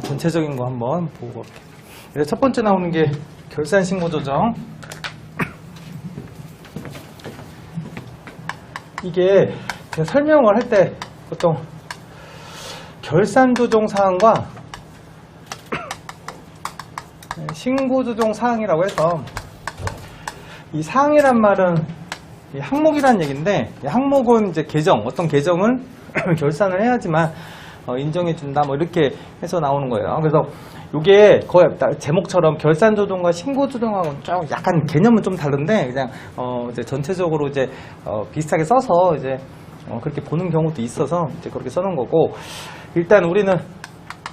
전체적인 거 한번 보고 갈게요. 그래서 첫 번째 나오는 게 결산 신고 조정. 이게 제가 설명을 할 때 보통 결산 조정 사항과 신고 조정 사항이라고 해서, 이 사항이란 말은 이 항목이란 얘기인데, 이 항목은 이제 계정, 어떤 계정을 결산을 해야지만 인정해 준다, 뭐 이렇게 해서 나오는 거예요. 그래서 이게 거의 제목처럼 결산 조정과 신고 조정하고는 좀 약간 개념은 좀 다른데, 그냥 이제 전체적으로 이제 비슷하게 써서 이제 그렇게 보는 경우도 있어서 이제 그렇게 써놓은 거고, 일단 우리는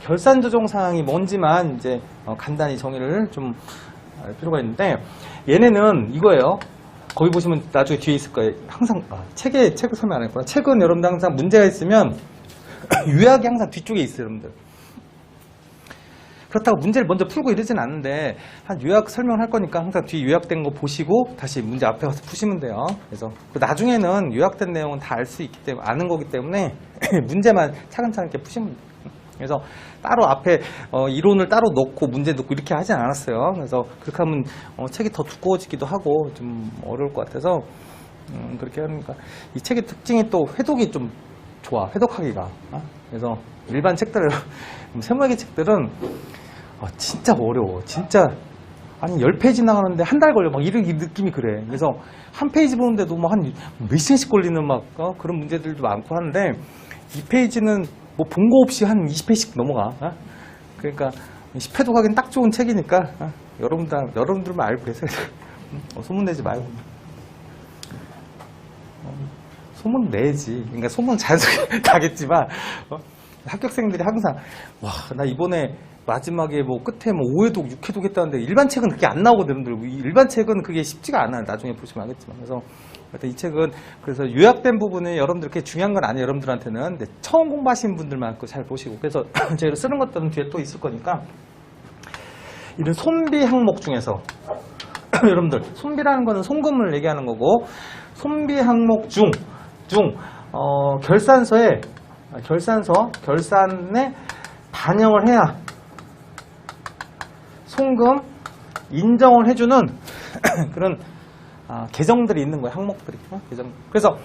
결산 조정 사항이 뭔지만 이제 간단히 정의를 좀 알 필요가 있는데, 얘네는 이거예요. 거기 보시면 나중에 뒤에 있을 거예요. 항상 책을 설명 안 했구나. 책은 여러분들 항상 문제가 있으면 요약이 항상 뒤쪽에 있어요, 여러분들. 그렇다고 문제를 먼저 풀고 이러진 않는데, 한 요약 설명을 할 거니까 항상 뒤에 요약된 거 보시고 다시 문제 앞에 가서 푸시면 돼요. 그래서 나중에는 요약된 내용은 다 알 수 있기 때문에, 아는 거기 때문에 문제만 차근차근 이렇게 푸시면 돼요. 그래서 따로 앞에 이론을 따로 넣고 문제 넣고 이렇게 하진 않았어요. 그래서 그렇게 하면 책이 더 두꺼워지기도 하고 좀 어려울 것 같아서 그렇게 하니까, 이 책의 특징이 또 회독이 좀 좋아, 회독하기가. 그래서 일반 책들, 세무회계 책들은 진짜 어려워. 진짜 아니 10페이지 나가는데 한 달 걸려. 막 이런 느낌이 그래. 그래서 한 페이지 보는데도 막 한 몇 시간씩 걸리는 막 그런 문제들도 많고 하는데, 이 페이지는 뭐 본거 없이 한 20페이지씩 넘어가. 그러니까 10회독 하긴 딱 좋은 책이니까 여러분들만 알고 계세요. 소문내지 말고. 소문 내지. 그러니까 소문 자연스럽게 나겠지만, 합격생들이 항상, 와, 나 이번에 마지막에 뭐 끝에 뭐 5회독, 6회독 했다는데, 일반 책은 그게 안 나오거든, 여러분들. 일반 책은 그게 쉽지가 않아요. 나중에 보시면 알겠지만. 그래서 이 책은, 그래서 요약된 부분이 여러분들 그렇게 중요한 건 아니에요, 여러분들한테는. 근데 처음 공부하시는 분들만 잘 보시고. 그래서 제가 쓰는 것들은 뒤에 또 있을 거니까. 이런 손비 항목 중에서, 여러분들, 손비라는 거는 송금을 얘기하는 거고, 손비 항목 결산에 반영을 해야 송금 인정을 해주는 그런 계정들이 있는 거예요. 항목들이. 계정. 그래서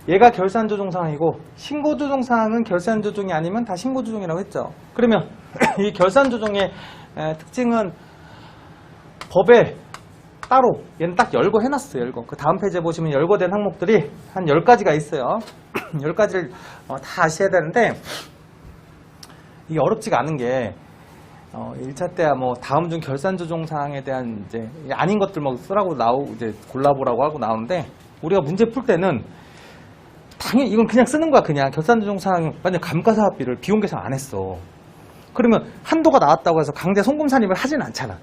얘가 결산 조정 사항이고, 신고 조정 사항은 결산 조정이 아니면 다 신고 조정이라고 했죠. 그러면 이 결산 조정의 특징은 법에 따로 얘는 딱 열거 해놨어요. 열거. 그 다음 페이지에 보시면 열거된 항목들이 한 10가지가 있어요. 10가지를 다 아셔야 되는데, 이게 어렵지가 않은 게 1차 때야 뭐 다음 중 결산 조정 사항에 대한 이제 아닌 것들 막 쓰라고 이제 골라보라고 하고 나오는데, 우리가 문제 풀 때는 당연히 이건 그냥 쓰는 거야. 그냥 결산 조정 사항, 만약 감가상각비를 비용 계산 안 했어. 그러면 한도가 나왔다고 해서 강제 송금 산입을 하진 않잖아.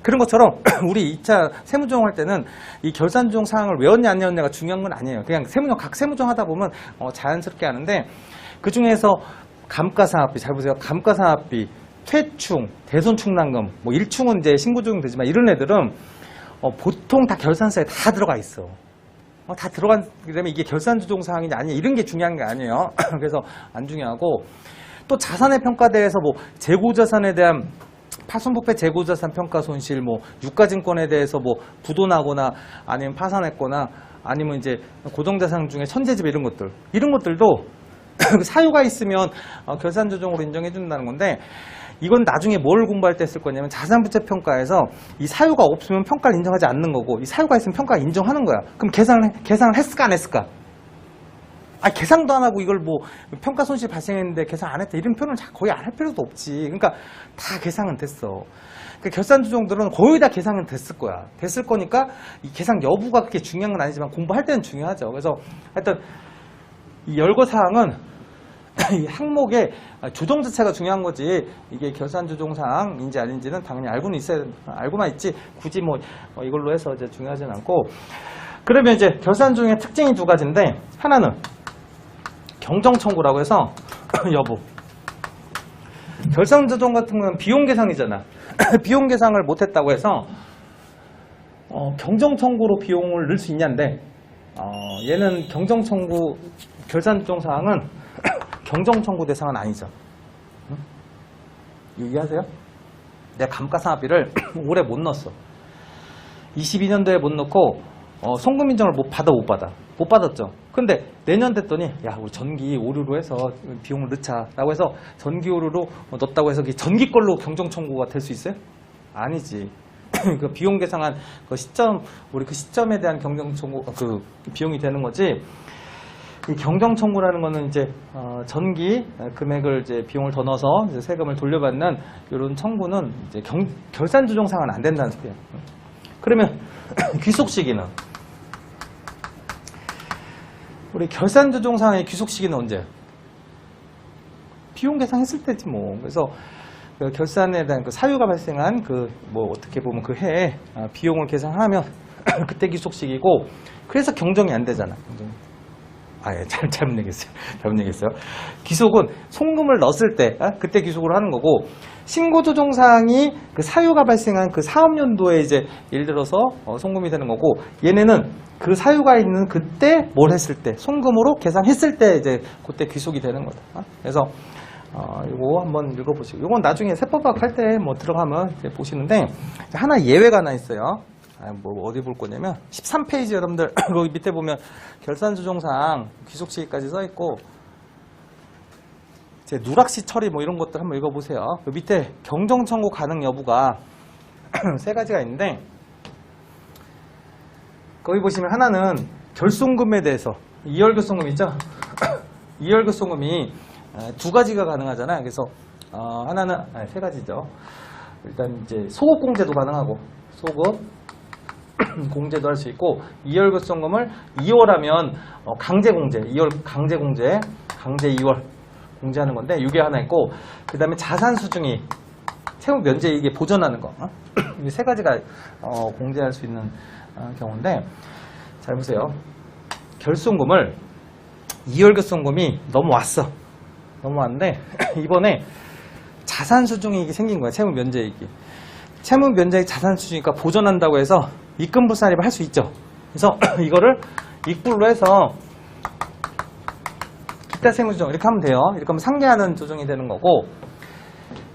그런 것처럼 우리 2차 세무조정 할 때는 이 결산 조정 사항을 외웠냐 안 외웠냐가 중요한 건 아니에요. 그냥 각 세무조정 하다 보면 자연스럽게 하는데, 그 중에서 감가상각비, 잘 보세요. 감가상각비, 퇴충, 대손충납금, 뭐 일충은 이제 신고조정 되지만, 이런 애들은 보통 다 결산서에 다 들어가 있어. 다 들어간, 그다음에 이게 결산 조정 사항이냐 아니냐 이런 게 중요한 게 아니에요. 그래서 안 중요하고, 또 자산의 평가대에서 뭐 재고자산에 대한 파손부패 재고자산 평가 손실, 뭐 유가증권에 대해서 뭐 부도나거나 아니면 파산했거나 아니면 이제 고정자산 중에 천재지배 이런 것들도 사유가 있으면 결산 조정으로 인정해 준다는 건데, 이건 나중에 뭘 공부할 때 쓸 거냐면, 자산부채 평가에서 이 사유가 없으면 평가를 인정하지 않는 거고, 이 사유가 있으면 평가를 인정하는 거야. 그럼 계산을 했을까 안 했을까? 계산도 안 하고 이걸 뭐 평가 손실 발생했는데 계산 안 했다 이런 표현을 거의 안 할 필요도 없지. 그러니까 다 계산은 됐어. 그 결산 조정들은 거의 다 계산은 됐을 거야. 됐을 거니까 이 계산 여부가 그렇게 중요한 건 아니지만 공부할 때는 중요하죠. 그래서 하여튼 이 열거 사항은 이 항목의 조정 자체가 중요한 거지, 이게 결산 조정 사항인지 아닌지는 당연히 알고만 있지 굳이 뭐 이걸로 해서 이제 중요하진 않고. 그러면 이제 결산 조정의 특징이 두 가지인데, 하나는 경정 청구라고 해서 여부. 결산 조정 같은 건 비용 계상이잖아. 비용 계상을 못했다고 해서 경정 청구로 비용을 넣을 수 있냐인데, 얘는 경정 청구, 결산 조정 사항은 경정 청구 대상은 아니죠. 이해하세요? 내가 감가상각비를 올해 못 넣었어. 22년도에 못 넣고 송금 인정을 못 받아. 못 받았죠. 근데 내년 됐더니 야 우리 전기 오류로 해서 비용을 넣자라고 해서 전기 오류로 넣었다고 해서 전기 걸로 경정 청구가 될 수 있어요? 아니지. 그 비용 계상한 그 시점 우리 그 시점에 대한 경정 청구 그 비용이 되는 거지. 이 경정 청구라는 거는 이제 전기 금액을 이제 비용을 더 넣어서 이제 세금을 돌려받는 이런 청구는 이제 결산 조정상은 안 된다는 소리야. 그러면 귀속 시기는 우리 결산 조정상의 귀속 시기는 언제? 비용 계상했을 때지 뭐. 그래서 그 결산에 대한 그 사유가 발생한 그 뭐 어떻게 보면 그 해에 비용을 계산하면 그때 귀속 시기고 그래서 경정이 안 되잖아. 예, 잘못 얘기했어요. 귀속은 송금을 넣었을 때, 그때 귀속을 하는 거고, 신고조정사항이 그 사유가 발생한 그 사업연도에 이제 예를 들어서 송금이 되는 거고, 얘네는 그 사유가 있는 그때 뭘 했을 때, 송금으로 계산했을 때 이제 그때 귀속이 되는 거다. 그래서, 이거 한번 읽어보시고, 이건 나중에 세법학 할 때 뭐 들어가면 이제 보시는데, 하나 예외가 하나 있어요. 뭐 어디 볼 거냐면 13페이지 여러분들 거기 밑에 보면 결산조정사항 귀속시기까지 써있고 제 누락시 처리 뭐 이런 것들 한번 읽어보세요. 그 밑에 경정청구 가능 여부가 세 가지가 있는데 거기 보시면 하나는 결손금에 대해서 2월 결손금 있죠? 2월 결손금이 두 가지가 가능하잖아요. 그래서 하나는 세 가지죠. 일단 이제 소급공제도 가능하고 소급 공제도 할 수 있고 2월 결손금을 2월하면 강제공제 2월 강제공제 강제 2월 공제하는 건데 이게 하나 있고 그 다음에 자산수중이 채무 면제 이게 보전하는 거 이 세 가지가 공제할 수 있는 경우인데 잘 보세요. 결손금을 2월 결손금이 넘어왔는데 이번에 자산수중이익이 생긴 거야. 채무 면제이익이 채무 면제이익 자산수중이익과 보전한다고 해서 입금부산입을 할 수 있죠. 그래서 이거를 입불로 해서 기타 세무조정 이렇게 하면 돼요. 이렇게 하면 상계하는 조정이 되는 거고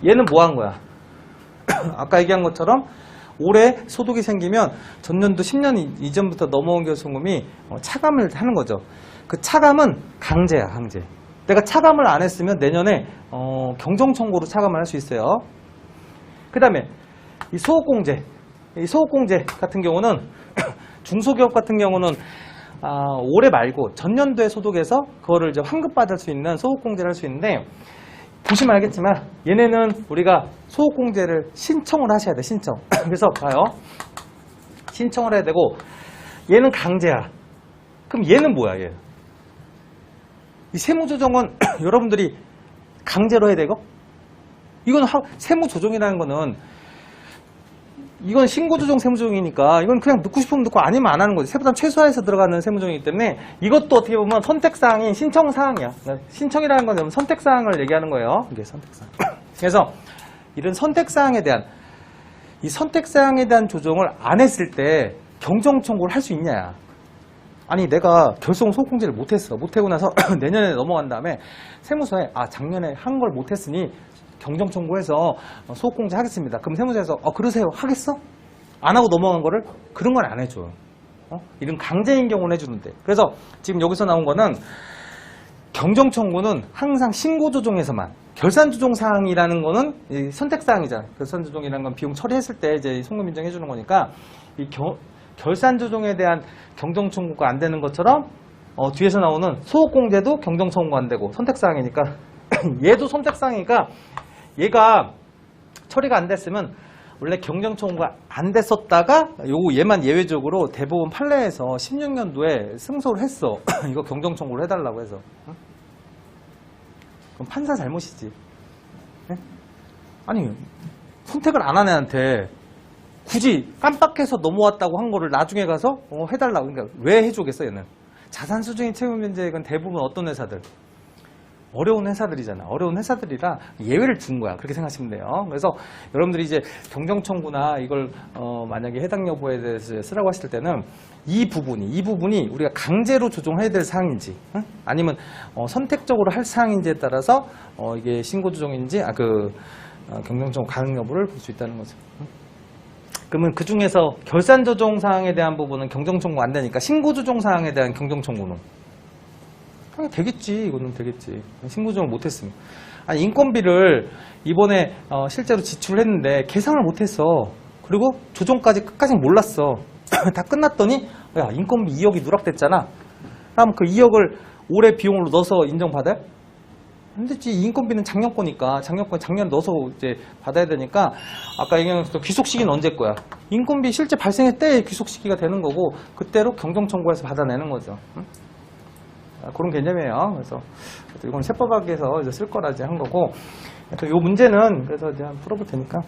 얘는 뭐 한 거야? 아까 얘기한 것처럼 올해 소득이 생기면 전년도 10년 이전부터 넘어온 결손금이 차감을 하는 거죠. 그 차감은 강제야, 강제. 내가 차감을 안 했으면 내년에 경정청구로 차감을 할 수 있어요. 그 다음에 이 소득공제. 이 소득공제 같은 경우는 중소기업 같은 경우는 올해 말고 전년도의 소득에서 그거를 이제 환급받을 수 있는 소득공제를 할 수 있는데 보시면 알겠지만 얘네는 우리가 소득공제를 신청을 하셔야 돼. 신청. 그래서 봐요. 신청을 해야 되고 얘는 강제야. 그럼 얘는 뭐야? 얘. 이 세무조정은 여러분들이 강제로 해야 되고 이건 세무조정이라는 거는 이건 신고조정 세무조정이니까 이건 그냥 넣고 싶으면 넣고 아니면 안 하는 거지. 세부담 최소화해서 들어가는 세무조정이기 때문에 이것도 어떻게 보면 선택사항이 신청사항이야. 신청이라는 건 선택사항을 얘기하는 거예요. 이게 선택사항. 그래서 이런 선택사항에 대한 이 선택사항에 대한 조정을 안 했을 때 경정청구를 할 수 있냐. 아니 내가 결손 소득공제를 못했어. 못하고 나서 내년에 넘어간 다음에 세무서에 작년에 한 걸 못했으니 경정청구해서 소득공제 하겠습니다. 그럼 세무서에서 그러세요. 하겠어? 안 하고 넘어간 거를 그런 건 안 해줘요. 이런 강제인 경우는 해주는데. 그래서 지금 여기서 나온 거는 경정청구는 항상 신고조정에서만 결산조정사항이라는 거는 선택사항이잖아. 결산조정이라는 건 비용 처리했을 때 이제 송금 인정해주는 거니까 이 결산조정에 대한 경정청구가 안 되는 것처럼 뒤에서 나오는 소득공제도 경정청구가 안 되고 선택사항이니까 얘도 선택사항이니까 얘가 처리가 안 됐으면 원래 경정청구가 안 됐었다가 얘만 예외적으로 대부분 판례에서 16년도에 승소를 했어. 이거 경정청구를 해달라고 해서. 그럼 판사 잘못이지. 네? 아니 선택을 안 한 애한테 굳이 깜빡해서 넘어왔다고 한 거를 나중에 가서 해달라고. 그러니까 왜 해주겠어 얘는. 자산수중인 채무면제액은 대부분 어떤 회사들? 어려운 회사들이잖아. 어려운 회사들이라 예외를 준 거야. 그렇게 생각하시면 돼요. 그래서 여러분들이 이제 경정청구나 이걸 만약에 해당 여부에 대해서 쓰라고 하실 때는 이 부분이 우리가 강제로 조정해야 될 사항인지 아니면 선택적으로 할 사항인지에 따라서 이게 신고조정인지 경정청구 가능 여부를 볼 수 있다는 거죠. 그러면 그 중에서 결산 조정 사항에 대한 부분은 경정청구 안 되니까 신고 조정 사항에 대한 경정청구는 당연히 되겠지. 이거는 되겠지. 신고 조정을 못했으면. 아니 인건비를 이번에 실제로 지출했는데 계산을 못했어. 그리고 조정까지 끝까지 몰랐어. 다 끝났더니 야 인건비 2억이 누락됐잖아. 그럼 그 2억을 올해 비용으로 넣어서 인정받아요? 안 되지. 인건비는 작년 거니까 작년 넣어서 이제 받아야 되니까 아까 얘기했던 귀속 시기는 언제 거야? 인건비 실제 발생할 때 귀속 시기가 되는 거고 그때로 경정청구해서 받아내는 거죠. 응? 그런 개념이에요. 그래서 이건 세법학에서 이제 쓸 거라 이제 한 거고. 이 문제는 그래서 이제 한번 풀어볼 테니까